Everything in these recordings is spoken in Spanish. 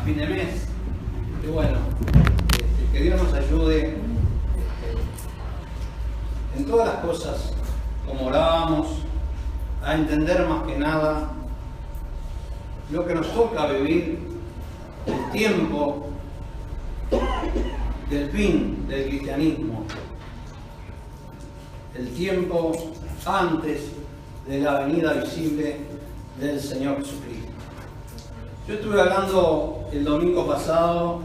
fin de mes. Y bueno, que Dios nos ayude en todas las cosas, como orábamos, a entender más que nada lo que nos toca vivir, el tiempo del fin del cristianismo, el tiempo antes de la venida visible del Señor Jesucristo. Yo estuve hablando el domingo pasado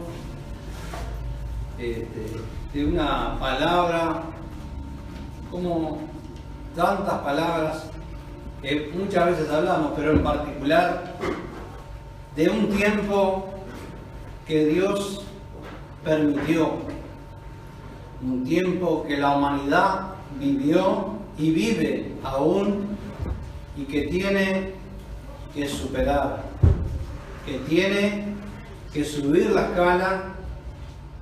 de una palabra, como tantas palabras que muchas veces hablamos, pero en particular de un tiempo que Dios permitió, un tiempo que la humanidad vivió y vive aún y que tiene que superar, que tiene que subir la escala,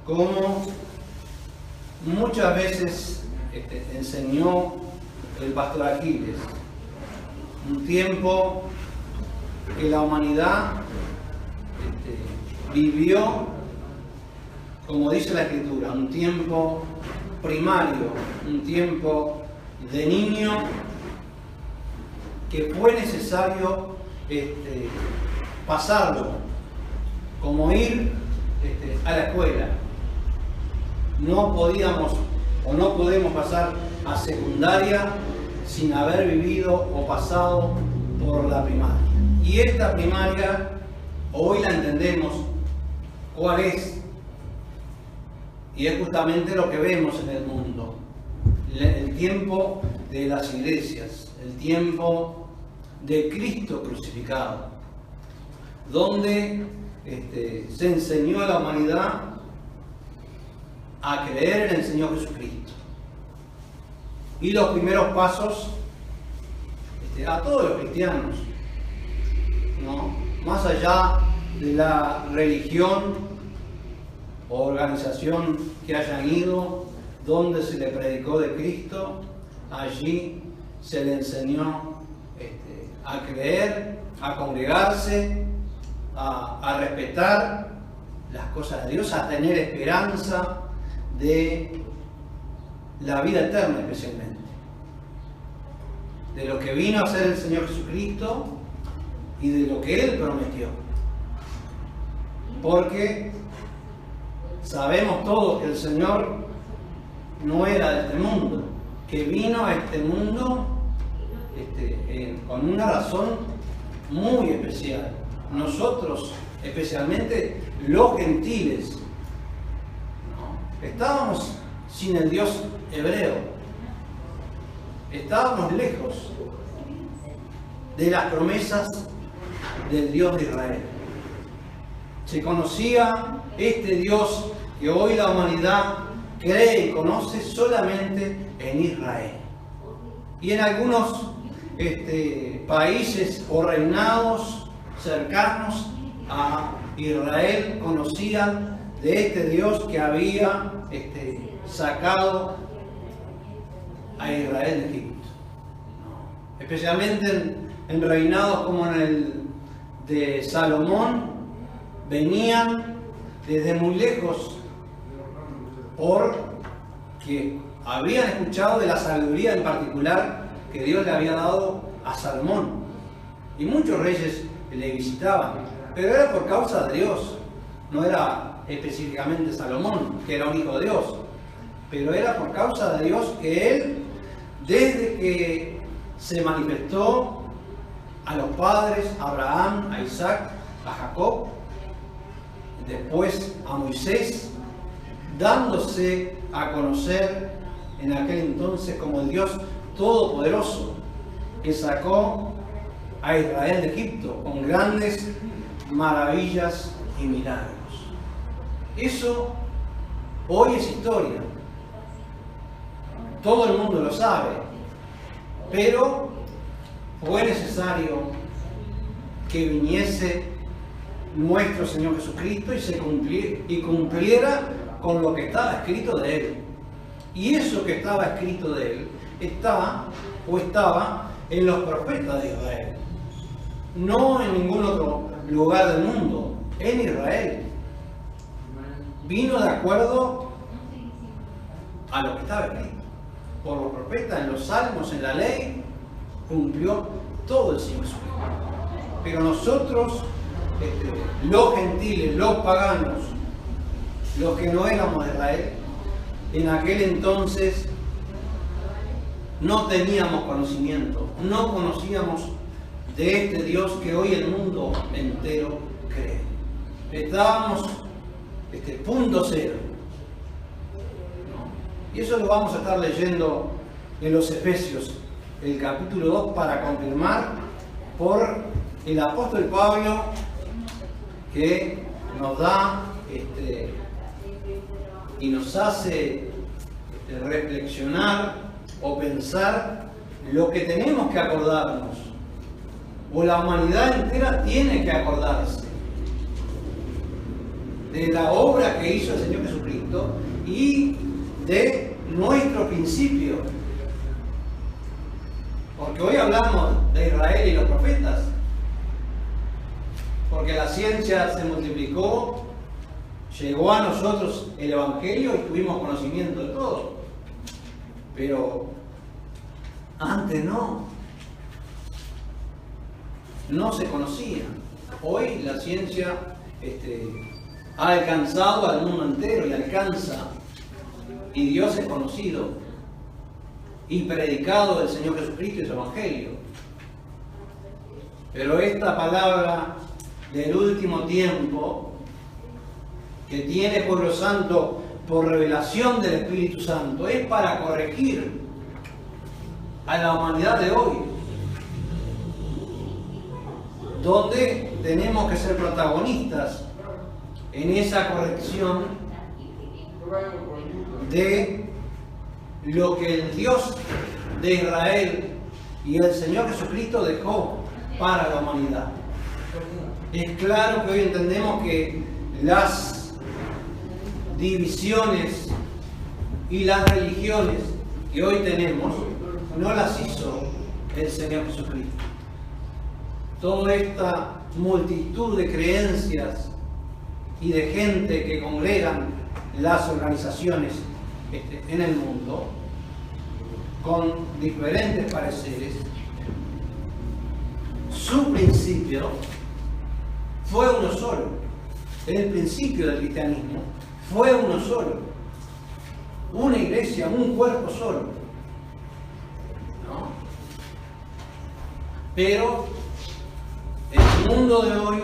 como muchas veces enseñó el pastor Aquiles. Un tiempo que la humanidad vivió, como dice la Escritura, un tiempo primario, un tiempo de niño que fue necesario pasarlo, como ir a la escuela. No podíamos o no podemos pasar a secundaria sin haber vivido o pasado por la primaria. Y esta primaria, hoy la entendemos cuál es. Y es justamente lo que vemos en el mundo. El tiempo de las iglesias, el tiempo de Cristo crucificado, donde se enseñó a la humanidad a creer en el Señor Jesucristo. Y los primeros pasos a todos los cristianos, ¿no? Más allá de la religión o organización que hayan ido, donde se le predicó de Cristo, allí se le enseñó a creer, a congregarse, a respetar las cosas de Dios, a tener esperanza de la vida eterna, especialmente de lo que vino a ser el Señor Jesucristo y de lo que Él prometió, porque sabemos todos que el Señor no era de este mundo, que vino a este mundo con una razón muy especial. Nosotros, especialmente los gentiles, ¿no? Estábamos sin el Dios hebreo, estábamos lejos de las promesas del Dios de Israel. Se conocía este Dios que hoy la humanidad cree y conoce solamente en Israel. Y en algunos países o reinados cercanos a Israel conocían de este Dios que había sacado a Israel de Egipto. Especialmente en reinados como en el de Salomón, venían desde muy lejos porque habían escuchado de la sabiduría en particular que Dios le había dado a Salomón. Y muchos reyes le visitaban, pero era por causa de Dios. No era específicamente Salomón, que era un hijo de Dios, pero era por causa de Dios que él, desde que se manifestó a los padres, a Abraham, a Isaac, a Jacob, después a Moisés, dándose a conocer en aquel entonces como el Dios Todopoderoso, que sacó a Israel de Egipto con grandes maravillas y milagros. Eso hoy es historia. Todo el mundo lo sabe, pero fue necesario que viniese nuestro Señor Jesucristo y cumpliera con lo que estaba escrito de Él. Y eso que estaba escrito de Él estaba en los profetas de Israel, no en ningún otro lugar del mundo, en Israel. Vino de acuerdo a lo que estaba escrito por los profetas, en los salmos, en la ley, cumplió todo el Señor Jesucristo. Pero nosotros, los gentiles, los paganos, los que no éramos de Israel, en aquel entonces no teníamos conocimiento, no conocíamos de este Dios que hoy el mundo entero cree. Estábamos punto cero, ¿no? Y eso lo vamos a estar leyendo en los Efesios, el capítulo 2, para confirmar por el apóstol Pablo, que nos da y nos hace reflexionar o pensar lo que tenemos que acordarnos, o la humanidad entera tiene que acordarse de la obra que hizo el Señor Jesucristo y de nuestro principio. Porque hoy hablamos de Israel y los profetas, porque la ciencia se multiplicó, llegó a nosotros el Evangelio y tuvimos conocimiento de todo. Pero antes no se conocía. Hoy la ciencia ha alcanzado al mundo entero y alcanza, y Dios es conocido y predicado del Señor Jesucristo y su Evangelio. Pero esta palabra del último tiempo, que tiene Pueblo Santo por revelación del Espíritu Santo, es para corregir a la humanidad de hoy, donde tenemos que ser protagonistas en esa corrección de lo que el Dios de Israel y el Señor Jesucristo dejó para la humanidad. Es claro que hoy entendemos que las divisiones y las religiones que hoy tenemos no las hizo el Señor Jesucristo. Toda esta multitud de creencias y de gente que congregan las organizaciones en el mundo con diferentes pareceres, su principio fue uno solo. El principio del cristianismo fue uno solo, una iglesia, un cuerpo solo, ¿no? Pero en el mundo de hoy,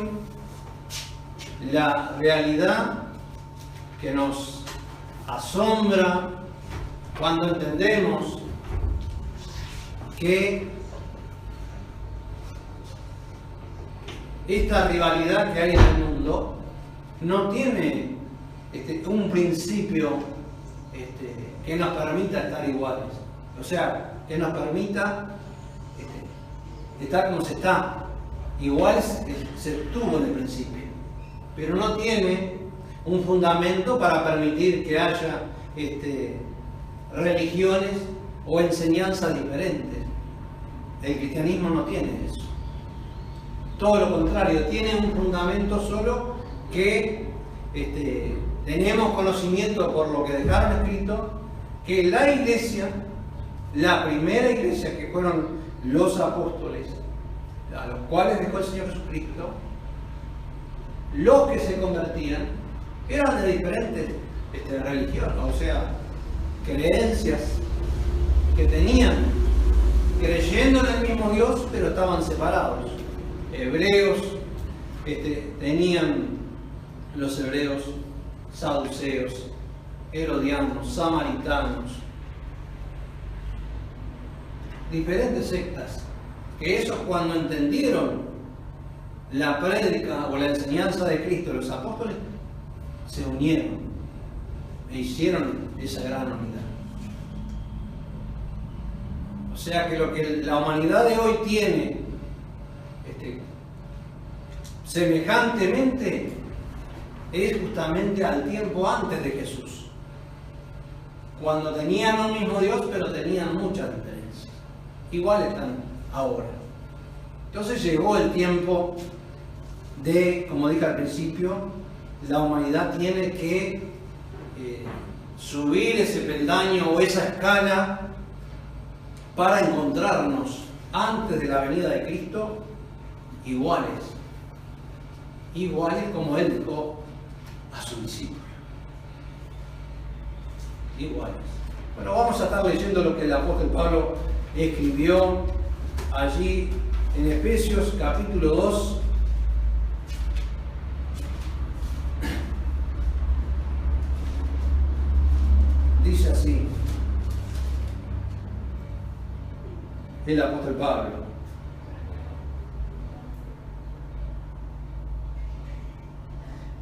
la realidad que nos asombra cuando entendemos que esta rivalidad que hay en el mundo no tiene un principio que nos permita estar iguales, o sea, que nos permita estar como se está, iguales se estuvo en el principio, pero no tiene un fundamento para permitir que haya religiones o enseñanzas diferentes. El cristianismo no tiene eso. Todo lo contrario, tiene un fundamento solo que tenemos conocimiento por lo que dejaron escrito, que la iglesia, la primera iglesia, que fueron los apóstoles, a los cuales dejó el Señor Jesucristo, los que se convertían eran de diferentes religiones, o sea, creencias que tenían, creyendo en el mismo Dios, pero estaban separados. Hebreos, tenían los hebreos saduceos, herodianos, samaritanos, diferentes sectas, que esos, cuando entendieron la prédica o la enseñanza de Cristo, los apóstoles, se unieron e hicieron esa gran unidad. O sea que lo que la humanidad de hoy tiene semejantemente es justamente al tiempo antes de Jesús, cuando tenían un mismo Dios, pero tenían muchas diferencias. Igual están ahora. Entonces llegó el tiempo como dije al principio, la humanidad tiene que subir ese peldaño o esa escala para encontrarnos antes de la venida de Cristo iguales como Él dijo a sus discípulos. Iguales. Bueno, vamos a estar leyendo lo que el apóstol Pablo escribió allí en Efesios capítulo 2. Dice así el apóstol Pablo: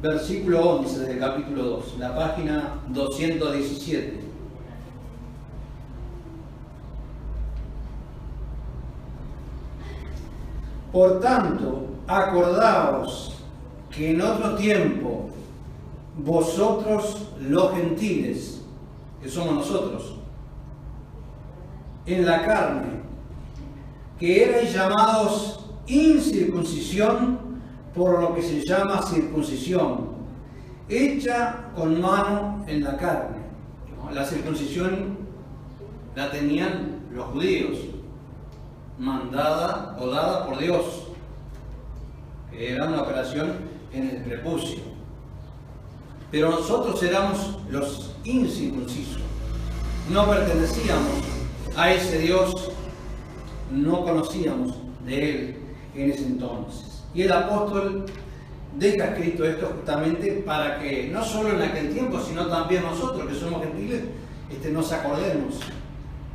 versículo 11 del capítulo 2, la página 217. Por tanto, acordaos que en otro tiempo vosotros los gentiles, que somos nosotros, en la carne, que erais llamados incircuncisión por lo que se llama circuncisión, hecha con mano en la carne. La circuncisión la tenían los judíos, mandada o dada por Dios, que era una operación en el prepucio. Pero nosotros éramos los incircuncisos, no pertenecíamos a ese Dios, no conocíamos de Él en ese entonces. Y el apóstol deja escrito esto justamente para que no solo en aquel tiempo, sino también nosotros que somos gentiles, nos acordemos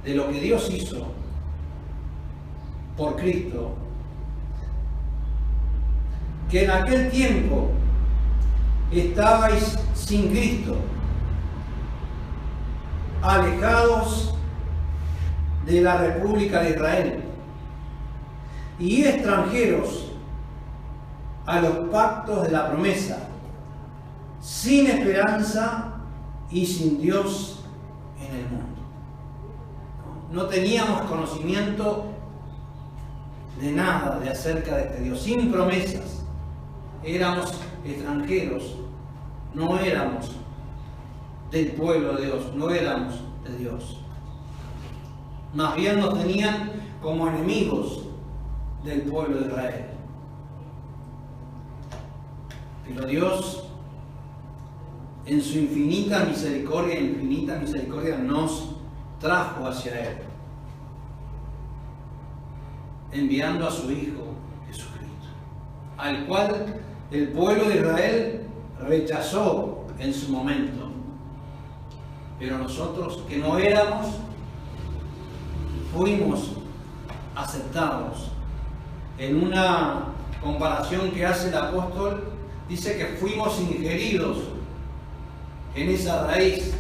de lo que Dios hizo por Cristo, que en aquel tiempo estabais sin Cristo, alejados de la República de Israel y extranjeros a los pactos de la promesa, sin esperanza y sin Dios en el mundo. No teníamos conocimiento de nada de acerca de este Dios, sin promesas. Éramos extranjeros, no éramos del pueblo de Dios, no éramos de Dios. Más bien nos tenían como enemigos del pueblo de Israel. Pero Dios, en su infinita misericordia, nos trajo hacia Él, enviando a su Hijo Jesucristo, al cual el pueblo de Israel rechazó en su momento. Pero nosotros, que no éramos, fuimos aceptados. En una comparación que hace el apóstol, dice que fuimos ingeridos en esa raíz,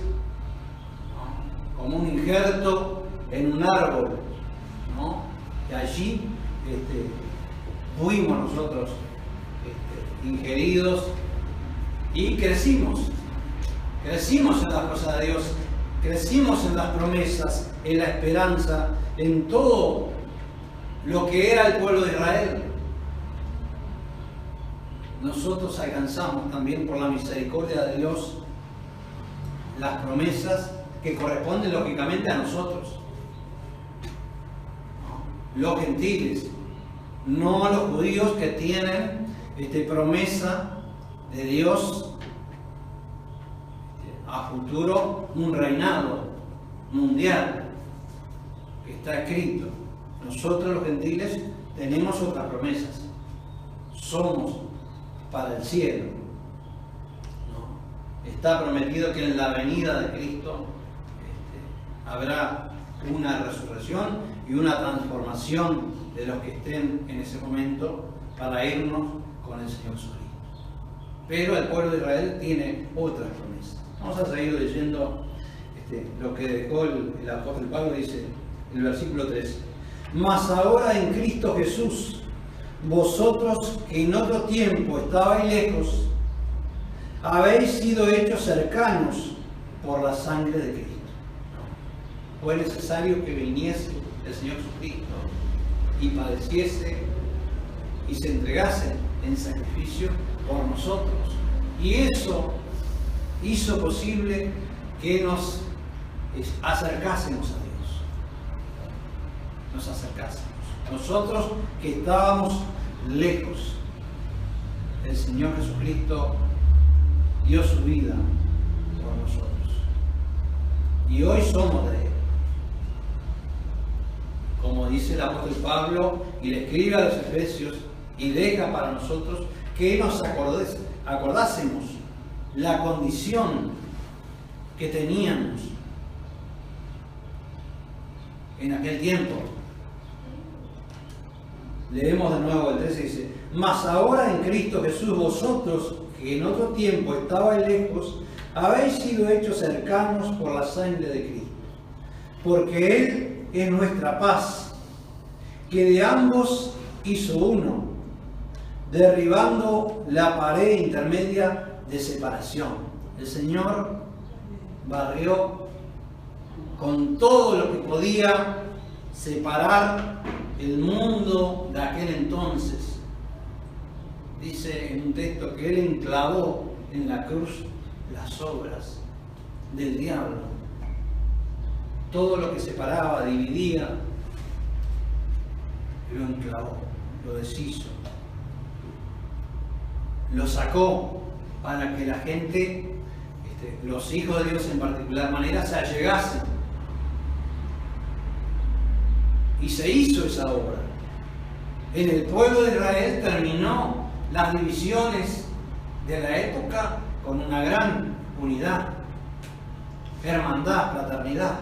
¿no? Como un injerto en un árbol, ¿no? Y allí fuimos nosotros ingeridos y crecimos en las cosas de Dios, crecimos en las promesas, en la esperanza, en todo lo que era el pueblo de Israel. Nosotros alcanzamos también por la misericordia de Dios las promesas que corresponden lógicamente a nosotros, los gentiles, no a los judíos que tienen promesa de Dios a futuro, un reinado mundial que está escrito. Nosotros los gentiles tenemos otras promesas, somos para el cielo, ¿no? Está prometido que en la venida de Cristo habrá una resurrección y una transformación de los que estén en ese momento para irnos con el Señor Jesucristo. Pero el pueblo de Israel tiene otras promesas. Vamos a seguir leyendo lo que dejó el apóstol Pablo. Dice el versículo 3: mas ahora en Cristo Jesús, vosotros que en otro tiempo estabais lejos, habéis sido hechos cercanos por la sangre de Cristo. Fue necesario que viniese el Señor Jesucristo y padeciese y se entregase en sacrificio por nosotros. Y eso hizo posible que nos acercásemos a Dios. Nos acercásemos. Nosotros que estábamos lejos, el Señor Jesucristo dio su vida por nosotros. Y hoy somos de Él. Como dice el apóstol Pablo, y le escribe a los Efesios, y deja para nosotros que nos acordásemos la condición que teníamos en aquel tiempo. Leemos de nuevo el 13, dice: mas ahora en Cristo Jesús, vosotros que en otro tiempo estabais lejos, habéis sido hechos cercanos por la sangre de Cristo, porque Él es nuestra paz, que de ambos hizo uno, derribando la pared intermedia de separación. El Señor barrió con todo lo que podía separar el mundo de aquel entonces. Dice en un texto que Él enclavó en la cruz las obras del diablo. Todo lo que separaba, dividía, lo enclavó, lo deshizo, lo sacó para que la gente, los hijos de Dios en particular manera, se allegasen. Y se hizo esa obra. En el pueblo de Israel terminó las divisiones de la época con una gran unidad, hermandad, fraternidad.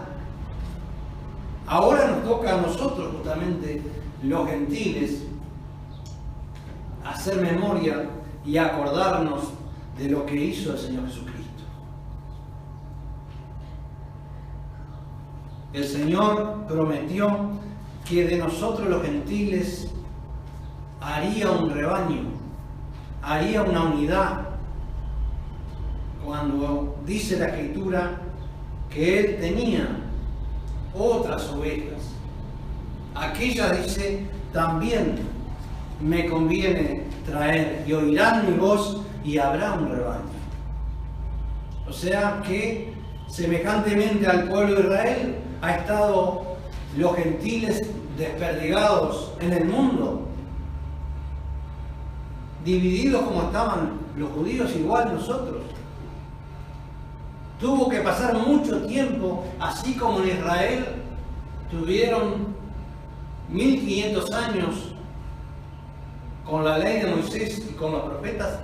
Ahora nos toca a nosotros, justamente los gentiles, hacer memoria y acordarnos de lo que hizo el Señor Jesucristo. El Señor prometió que de nosotros los gentiles haría un rebaño, haría una unidad. Cuando dice la Escritura que Él tenía otras ovejas, aquellas, dice, también me conviene traer, y oirán mi voz y habrá un rebaño. O sea que semejantemente al pueblo de Israel ha estado los gentiles desperdigados en el mundo, divididos como estaban los judíos, igual nosotros. Tuvo que pasar mucho tiempo, así como en Israel tuvieron 1500 años con la ley de Moisés y con los profetas.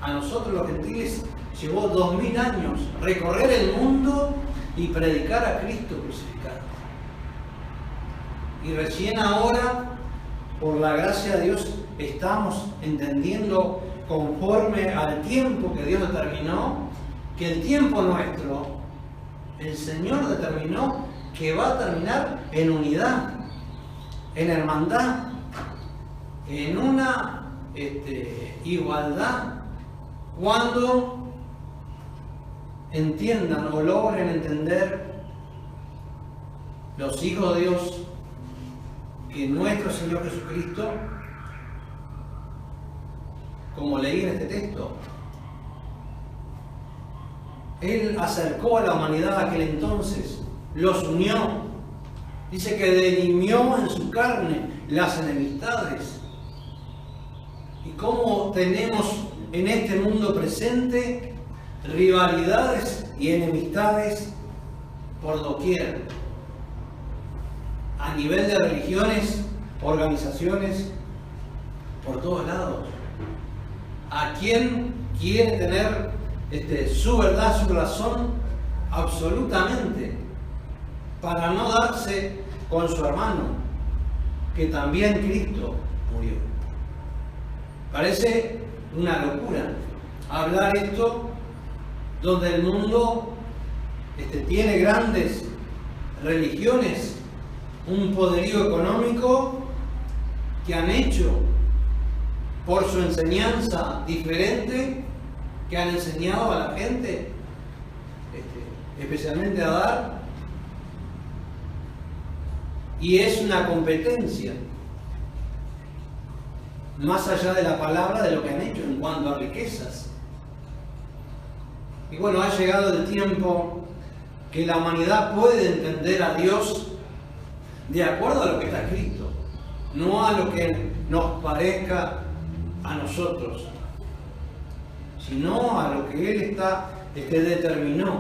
A nosotros los gentiles llevó 2000 años recorrer el mundo y predicar a Cristo crucificado. Y recién ahora, por la gracia de Dios, estamos entendiendo, conforme al tiempo que Dios determinó, que el tiempo nuestro, el Señor determinó que va a terminar en unidad, en hermandad, en una igualdad, cuando entiendan o logren entender los hijos de Dios que nuestro Señor Jesucristo, como leí en este texto, Él acercó a la humanidad a aquel entonces, los unió, dice que delimió en su carne las enemistades. Y como tenemos en este mundo presente rivalidades y enemistades por doquier, a nivel de religiones, organizaciones, por todos lados. ¿A quién quiere tener su verdad, su razón? Absolutamente, para no darse con su hermano, que también Cristo murió. Parece una locura hablar esto donde el mundo tiene grandes religiones, un poderío económico que han hecho por su enseñanza diferente, que han enseñado a la gente, especialmente a dar, y es una competencia. más allá de la palabra, de lo que han hecho en cuanto a riquezas. Y bueno, ha llegado el tiempo que la humanidad puede entender a Dios de acuerdo a lo que está escrito, no a lo que nos parezca a nosotros, sino a lo que Él determinó,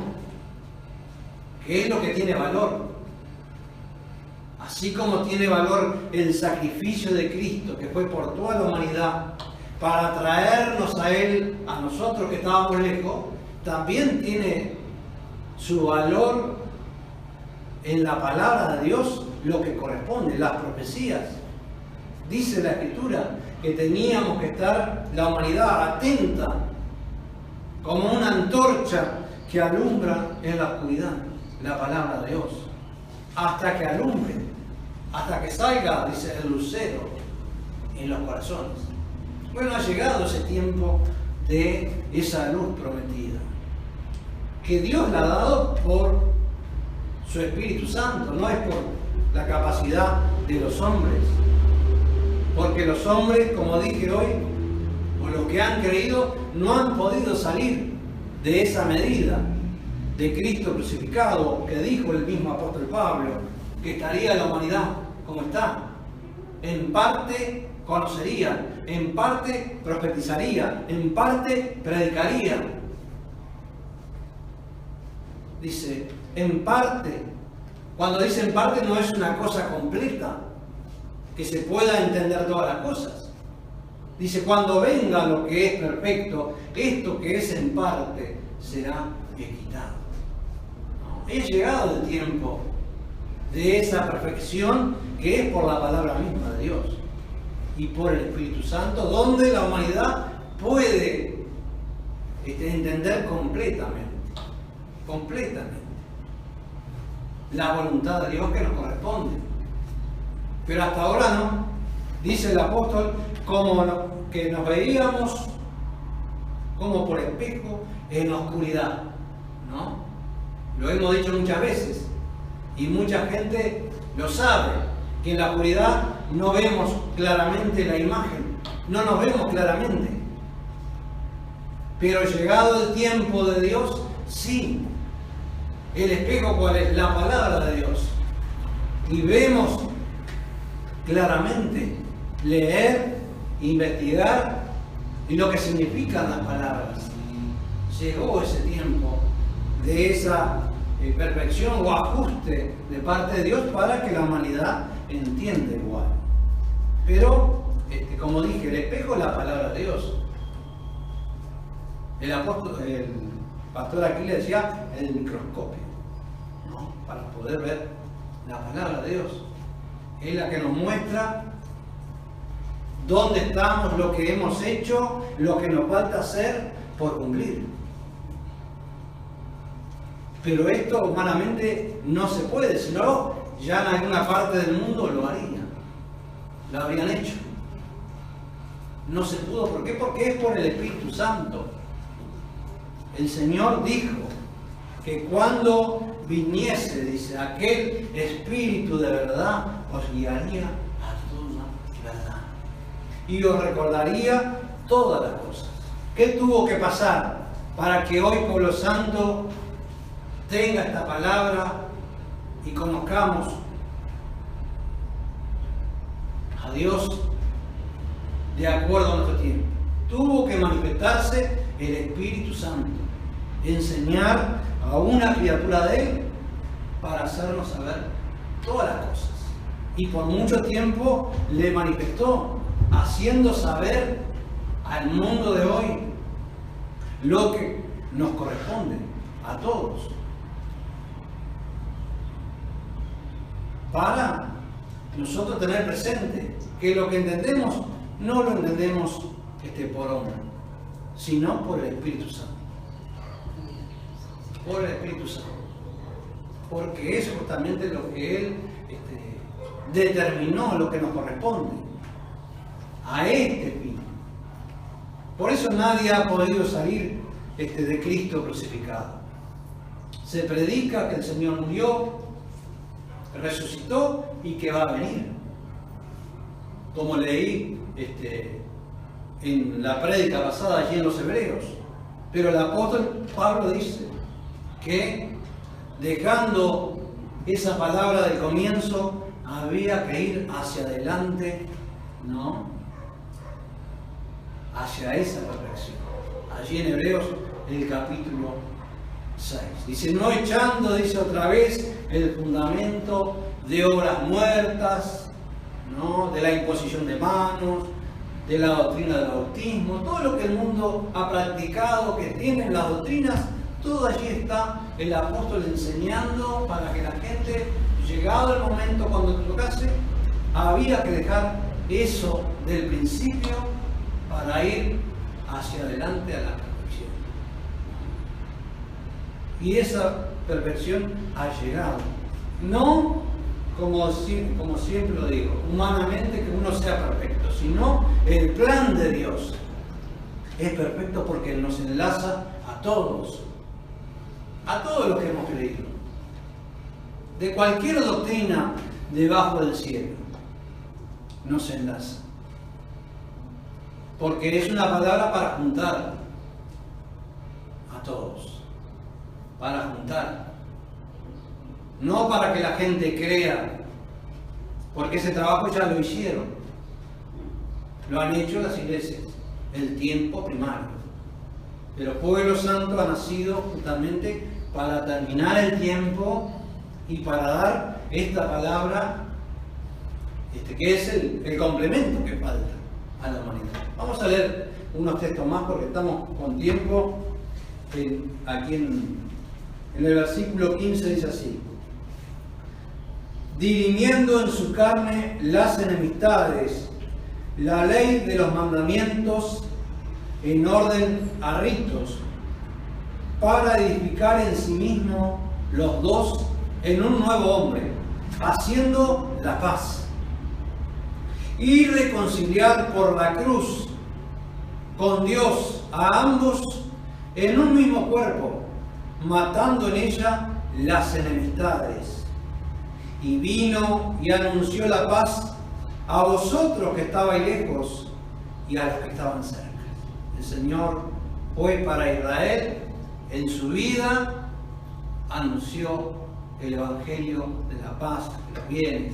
que es lo que tiene valor. Así como tiene valor el sacrificio de Cristo, que fue por toda la humanidad, para traernos a Él, a nosotros que estábamos lejos, también tiene su valor en la palabra de Dios, lo que corresponde, las profecías. Dice la Escritura que teníamos que estar, la humanidad, atenta, como una antorcha que alumbra en la oscuridad, la palabra de Dios, hasta que alumbre, hasta que salga, dice, el lucero en los corazones. Bueno, ha llegado ese tiempo de esa luz prometida, que Dios la ha dado por su Espíritu Santo, no es por la capacidad de los hombres, porque los hombres, como dije hoy, o los que han creído, no han podido salir de esa medida de Cristo crucificado, que dijo el mismo apóstol Pablo, que estaría la humanidad como está. En parte conocería, en parte profetizaría, en parte predicaría. Dice, en parte. Cuando dice en parte no es una cosa completa, que se pueda entender todas las cosas. Dice, cuando venga lo que es perfecto, esto que es en parte será quitado. ¿No? He llegado el tiempo de esa perfección que es por la palabra misma de Dios y por el Espíritu Santo, donde la humanidad puede entender completamente la voluntad de Dios que nos corresponde. Pero hasta ahora no. Dice el apóstol que nos veíamos como por espejo en oscuridad, ¿no? Lo hemos dicho muchas veces y mucha gente lo sabe, que en la oscuridad no vemos claramente la imagen, no nos vemos claramente. Pero llegado el tiempo de Dios, sí. El espejo, ¿cuál es? La palabra de Dios. Y vemos claramente, leer, investigar y lo que significan las palabras. Llegó ese tiempo de esa perfección o ajuste de parte de Dios para que la humanidad entienda igual. Pero, como dije, el espejo es la palabra de Dios. El pastor aquí le decía el microscopio, ¿no? Para poder ver la palabra de Dios. Es la que nos muestra dónde estamos, lo que hemos hecho, lo que nos falta hacer por cumplir. Pero esto humanamente no se puede, si no, ya en alguna parte del mundo lo harían, lo habrían hecho. No se pudo, ¿por qué? Porque es por el Espíritu Santo. El Señor dijo que cuando viniese, dice, aquel Espíritu de verdad, os guiaría a toda verdad y os recordaría todas las cosas. ¿Qué tuvo que pasar para que hoy Pueblo Santo tenga esta palabra y conozcamos a Dios de acuerdo a nuestro tiempo? Tuvo que manifestarse el Espíritu Santo, enseñar a una criatura de Él para hacernos saber todas las cosas. Y por mucho tiempo le manifestó, haciendo saber al mundo de hoy lo que nos corresponde a todos. Para nosotros tener presente que lo que entendemos no lo entendemos por hombre, sino por el Espíritu Santo. Por el Espíritu Santo. Porque es justamente lo que Él determinó, lo que nos corresponde a este fin. Por eso nadie ha podido salir de Cristo crucificado. Se predica que el Señor murió, resucitó y que va a venir. Como leí en la prédica pasada allí en los Hebreos. Pero el apóstol Pablo dice que dejando esa palabra del comienzo, había que ir hacia adelante, ¿no? Hacia esa perfección. Allí en Hebreos, el capítulo 6. Dice, no echando, dice otra vez, el fundamento de obras muertas, ¿no? De la imposición de manos, de la doctrina del bautismo, todo lo que el mundo ha practicado, que tienen las doctrinas, todo allí está el apóstol enseñando para que la gente, llegado el momento cuando te tocase, había que dejar eso del principio para ir hacia adelante a la perfección. Y esa perfección ha llegado. No como siempre lo digo, humanamente que uno sea perfecto, sino el plan de Dios es perfecto porque nos enlaza a todos los que hemos creído, de cualquier doctrina debajo del cielo, nos enlaza. Porque es una palabra para juntar a todos, para juntar. No para que la gente crea, porque ese trabajo ya lo hicieron. Lo han hecho las iglesias, el tiempo primario. Pero Pueblo Santo ha nacido justamente para terminar el tiempo y para dar esta palabra, que es el complemento que falta a la humanidad. Vamos a leer unos textos más porque estamos con tiempo. Aquí en el versículo 15 dice así: dirimiendo en su carne las enemistades, la ley de los mandamientos en orden a ritos, para edificar en sí mismo los dos en un nuevo hombre, haciendo la paz, y reconciliar por la cruz con Dios a ambos en un mismo cuerpo, matando en ella las enemistades. Y vino y anunció la paz a vosotros que estabais lejos y a los que estaban cerca. El Señor, pues, para Israel, en su vida, anunció el Evangelio de la paz, de los bienes,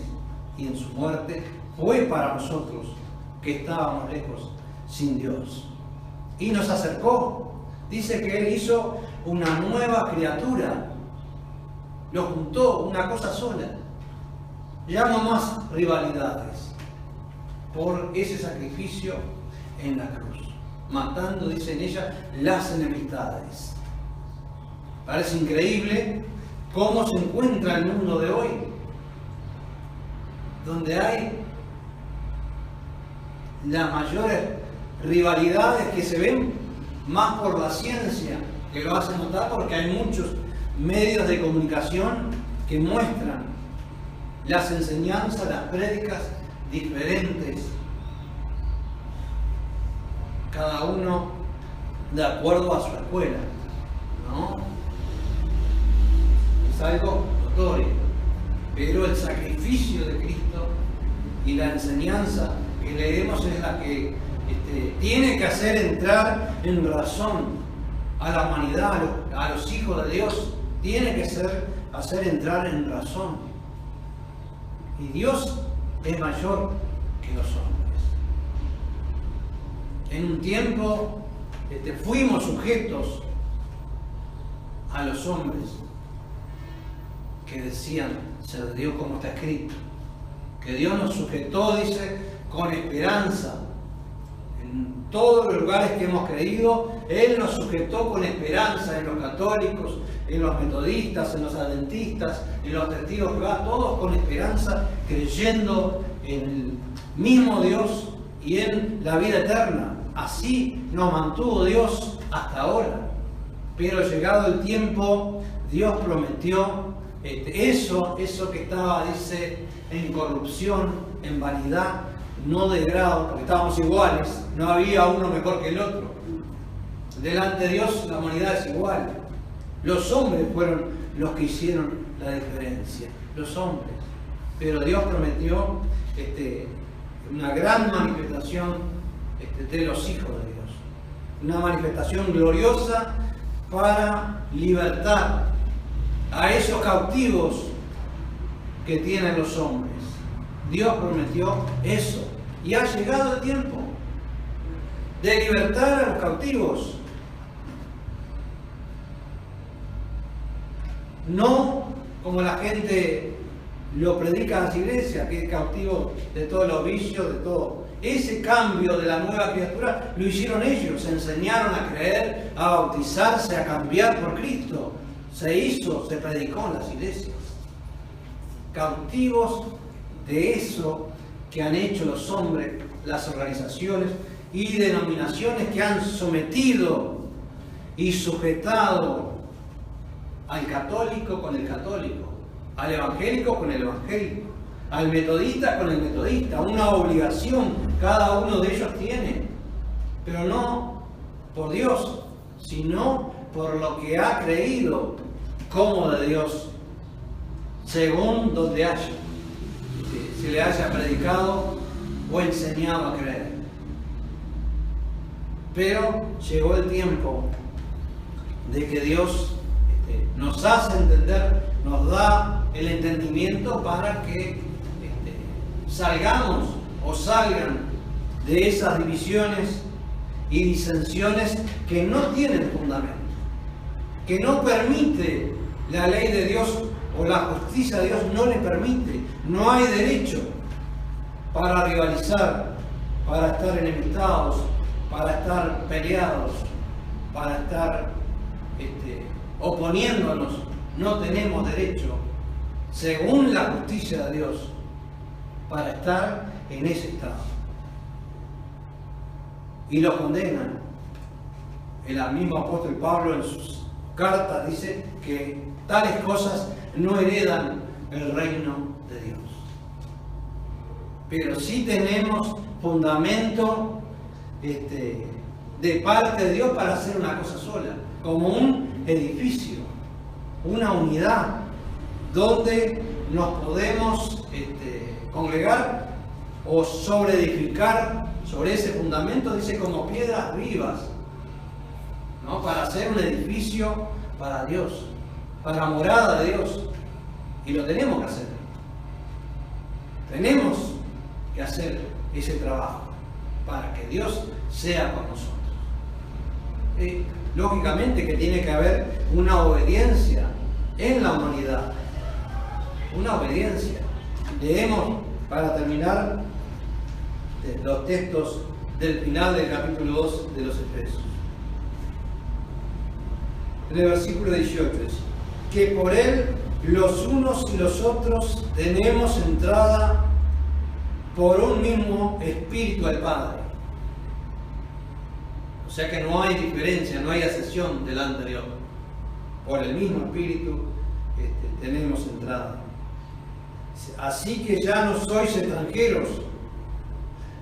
y en su muerte fue para nosotros que estábamos lejos, sin Dios. Y nos acercó. Dice que Él hizo una nueva criatura. Lo juntó, una cosa sola. Ya no más rivalidades por ese sacrificio en la cruz, matando, dice en ella, las enemistades. Parece increíble cómo se encuentra el mundo de hoy, donde hay las mayores rivalidades que se ven más por la ciencia, que lo hace notar porque hay muchos medios de comunicación que muestran las enseñanzas, las prédicas diferentes, cada uno de acuerdo a su escuela, ¿no? Es algo notorio, pero el sacrificio de Cristo y la enseñanza que leemos es la que tiene que hacer entrar en razón a la humanidad, a los hijos de Dios, tiene que hacer entrar en razón. Y Dios es mayor que los hombres. En un tiempo fuimos sujetos a los hombres que decían ser de Dios, como está escrito. Que Dios nos sujetó, dice, con esperanza. En todos los lugares que hemos creído, Él nos sujetó con esperanza, en los católicos, en los metodistas, en los adventistas, en los testigos de Jehová, todos con esperanza, creyendo en el mismo Dios y en la vida eterna. Así nos mantuvo Dios hasta ahora. Pero llegado el tiempo, Dios prometió eso que estaba, dice, en corrupción, en vanidad, no de grado, porque estábamos iguales, no había uno mejor que el otro. Delante de Dios la humanidad es igual. Los hombres fueron los que hicieron la diferencia, los hombres. Pero Dios prometió una gran manifestación de los hijos de Dios. Una manifestación gloriosa para libertar a esos cautivos que tienen los hombres. Dios prometió eso y ha llegado el tiempo de libertar a los cautivos. No como la gente lo predica en las iglesias, que es cautivo de todos los vicios, de todo. Ese cambio de la nueva criatura lo hicieron ellos, se enseñaron a creer, a bautizarse, a cambiar por Cristo. Se hizo, se predicó en las iglesias. Cautivos de eso que han hecho los hombres, las organizaciones y denominaciones que han sometido y sujetado al católico con el católico, al evangélico con el evangélico, al metodista con el metodista. Una obligación cada uno de ellos tiene, pero no por Dios, sino por lo que ha creído como de Dios, según donde haya, se le haya predicado o enseñado a creer. Pero llegó el tiempo de que Dios nos hace entender, nos da el entendimiento para que salgamos o salgan de esas divisiones y disensiones que no tienen fundamento, que no permite la ley de Dios o la justicia de Dios, no le permite. No hay derecho para rivalizar, para estar enemistados, para estar peleados, para estar oponiéndonos. No tenemos derecho, según la justicia de Dios, para estar en ese estado. Y lo condenan. El mismo apóstol Pablo en sus cartas dice que tales cosas no heredan el reino de Dios. Pero sí tenemos fundamento de parte de Dios para hacer una cosa sola, como un edificio, una unidad, donde nos podemos congregar o sobreedificar sobre ese fundamento, dice, como piedras vivas, ¿no? Para hacer un edificio para Dios, para la morada de Dios. Y lo tenemos que hacer. Tenemos que hacer ese trabajo para que Dios sea con nosotros. Lógicamente que tiene que haber una obediencia en la humanidad. Una obediencia. Leemos, para terminar, los textos del final del capítulo 2 de los Efesios. En el versículo 18 dice, que por él los unos y los otros tenemos entrada por un mismo espíritu al Padre. O sea que no hay diferencia, no hay asesión delante de Dios. Por el mismo espíritu tenemos entrada. Así que ya no sois extranjeros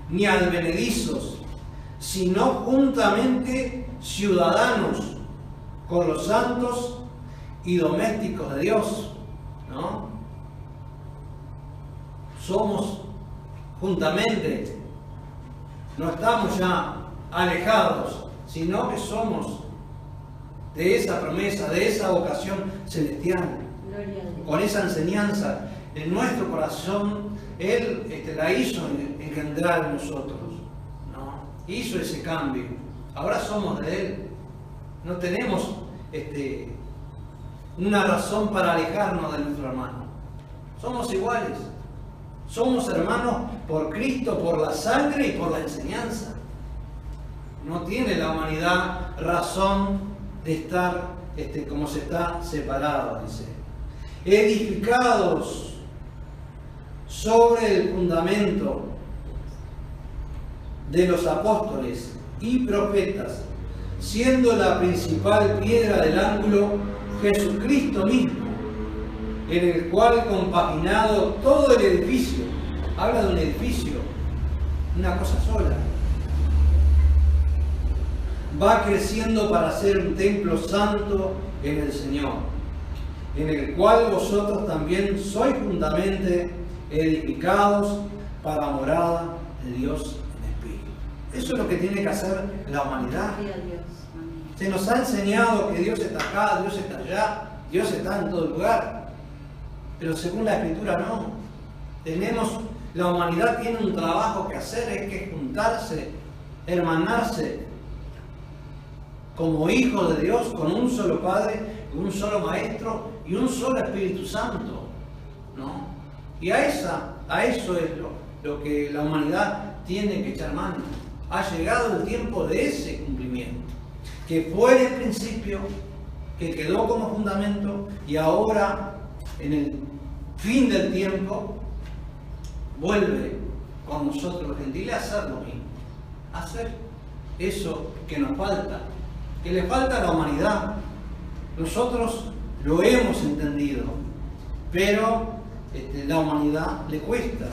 ni advenedizos, sino juntamente ciudadanos con los santos y domésticos de Dios, ¿no? Somos juntamente, no estamos ya alejados, sino que somos de esa promesa, de esa vocación celestial, con esa enseñanza en nuestro corazón. Él la hizo engendrar en nosotros, ¿no? Hizo ese cambio. Ahora somos de Él. No tenemos una razón para alejarnos de nuestro hermano. Somos iguales. Somos hermanos por Cristo, por la sangre y por la enseñanza. No tiene la humanidad razón de estar como se está separado, dice. Edificados sobre el fundamento de los apóstoles y profetas, siendo la principal piedra del ángulo Jesucristo mismo, en el cual compaginado todo el edificio, habla de un edificio, una cosa sola, va creciendo para ser un templo santo en el Señor, en el cual vosotros también sois juntamente edificados para morada de Dios en espíritu. Eso es lo que tiene que hacer la humanidad. Gloria a Dios. Se nos ha enseñado que Dios está acá, Dios está allá, Dios está en todo lugar. Pero según la Escritura no. La humanidad tiene un trabajo que hacer, es que juntarse, hermanarse como hijos de Dios, con un solo Padre, un solo Maestro y un solo Espíritu Santo, ¿no? Y a eso es lo que la humanidad tiene que echar mano. Ha llegado el tiempo de ese cumplimiento, que fue en el principio, que quedó como fundamento, y ahora, en el fin del tiempo, vuelve con nosotros los gentiles a hacer lo mismo, a hacer eso que nos falta, que le falta a la humanidad. Nosotros lo hemos entendido, pero la humanidad le cuesta,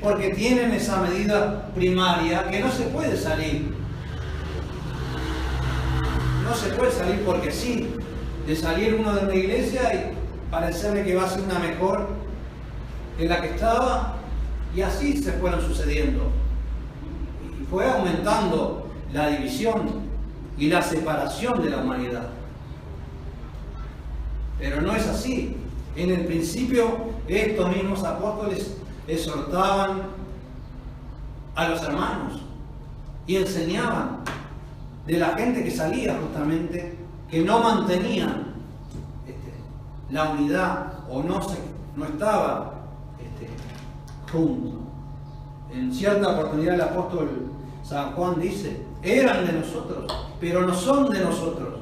porque tienen esa medida primaria que no se puede salir. No se puede salir porque sí, de salir uno de una iglesia y parecerle que va a ser una mejor que la que estaba, y así se fueron sucediendo. Y fue aumentando la división y la separación de la humanidad. Pero no es así. En el principio, estos mismos apóstoles exhortaban a los hermanos y enseñaban de la gente que salía justamente, que no mantenían la unidad o no estaba junto. En cierta oportunidad el apóstol San Juan dice: eran de nosotros, pero no son de nosotros.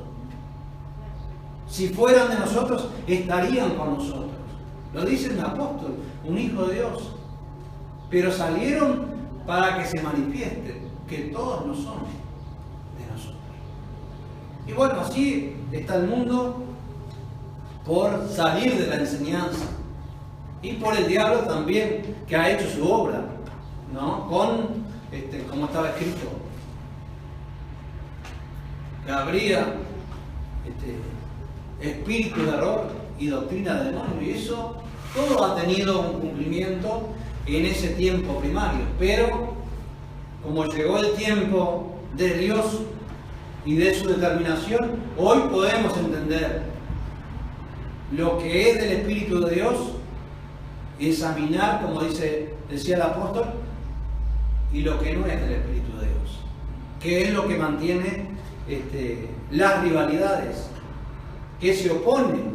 Si fueran de nosotros, estarían con nosotros. Lo dice un apóstol, un hijo de Dios. Pero salieron para que se manifieste que todos no son de nosotros. Y bueno, así está el mundo por salir de la enseñanza. Y por el diablo también, que ha hecho su obra, ¿no? Con, como estaba escrito, que habría espíritu de error y doctrina de demonio. Y eso todo ha tenido un cumplimiento en ese tiempo primario. Pero como llegó el tiempo de Dios y de su determinación, hoy podemos entender lo que es del Espíritu de Dios, examinar, como decía el apóstol, y lo que no es del Espíritu de Dios, que es lo que mantiene las rivalidades, que se opone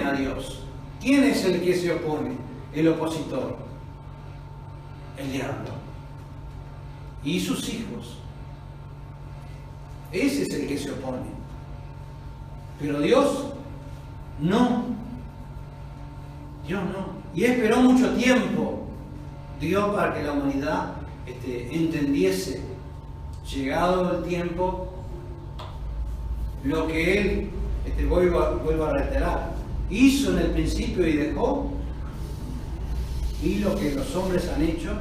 a Dios. ¿Quién es el que se opone? El opositor, el diablo y sus hijos. Ese es el que se opone. Pero Dios no. Dios no. Y esperó mucho tiempo Dios para que la humanidad entendiese, llegado el tiempo, lo que Él, vuelvo a reiterar, hizo en el principio y dejó, y lo que los hombres han hecho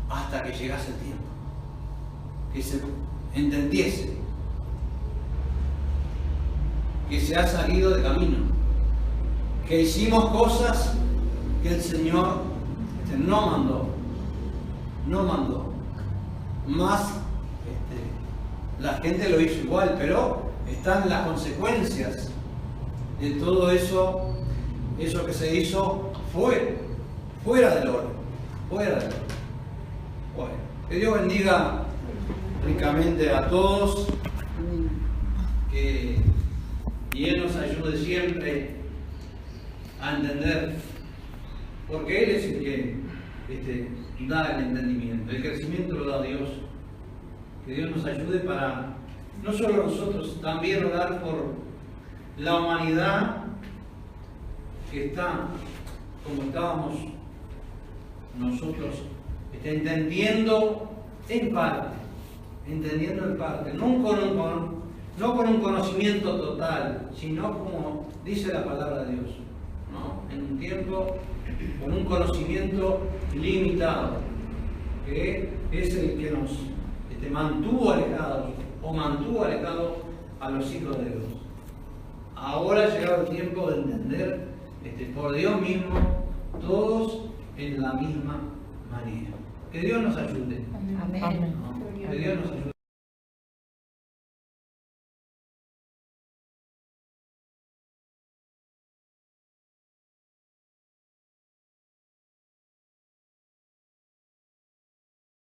hasta que llegase el tiempo, que se entendiese que se ha salido de camino, que hicimos cosas que el Señor no mandó. Más la gente lo hizo igual, pero están las consecuencias de todo eso que se hizo fuera del orden. Bueno, que Dios bendiga ricamente a todos, y Él nos ayude siempre a entender, porque Él es el que da el entendimiento. El crecimiento lo da Dios. Que Dios nos ayude para, no solo nosotros, también orar por la humanidad que está como estábamos nosotros, entendiendo en parte, no con un conocimiento total, sino como dice la palabra de Dios, ¿no? En un tiempo con un conocimiento limitado, que es el que nos mantuvo alejados a los hijos de Dios. Ahora ha llegado el tiempo de entender por Dios mismo todos en la misma manera. Que Dios nos ayude. Amén. ¿No? Que Dios nos ayude.